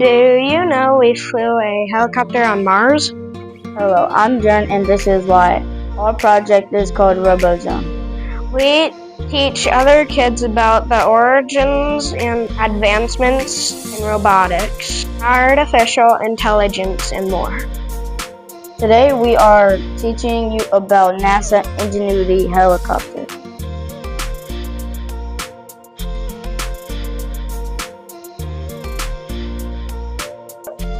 Do you know we flew a helicopter on Mars? Hello, I'm Jen, and this is why. Our project is called RoboZone. We teach other kids about the origins and advancements in robotics, artificial intelligence, and more. Today we are teaching you about NASA Ingenuity helicopter.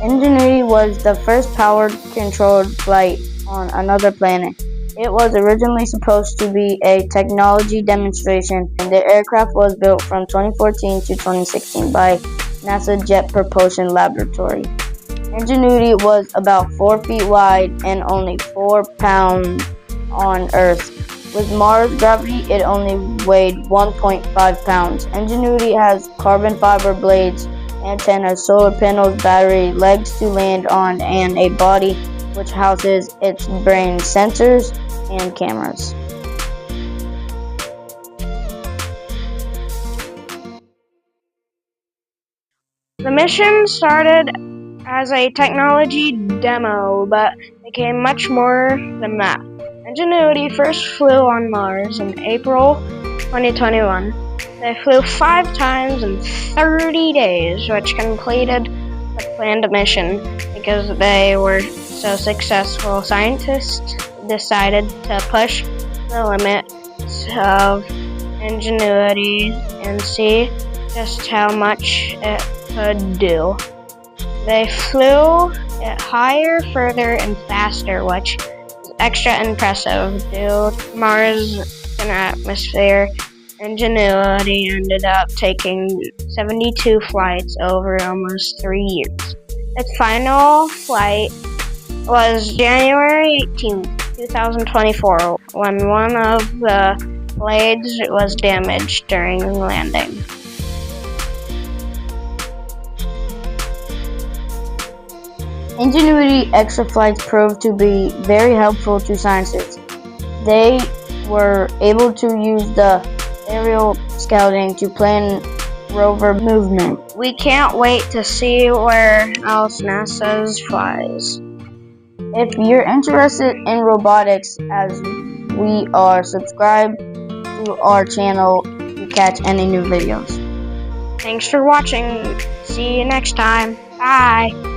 Ingenuity was the first powered-controlled flight on another planet. It was originally supposed to be a technology demonstration, and the aircraft was built from 2014 to 2016 by NASA Jet Propulsion Laboratory. Ingenuity was about 4 feet wide and only 4 pounds on Earth. With Mars gravity, it only weighed 1.5 pounds. Ingenuity has carbon fiber blades, antennas, solar panels, battery, legs to land on, and a body which houses its brain sensors and cameras. The mission started as a technology demo, but became much more than that. Ingenuity first flew on Mars in April 2021. They flew 5 times in 30 days, which completed the planned mission. Because they were so successful, scientists decided to push the limits of Ingenuity and see just how much it could do. They flew it higher, further, and faster, which is extra impressive due to Mars' thin atmosphere. Ingenuity ended up taking 72 flights over almost 3 years. Its final flight was January 18, 2024, when one of the blades was damaged during landing. Ingenuity extra flights proved to be very helpful to scientists. They were able to use the aerial scouting to plan rover movement. We can't wait to see where else NASA flies. If you're interested in robotics as we are, subscribe to our channel to catch any new videos. Thanks for watching. See you next time. Bye.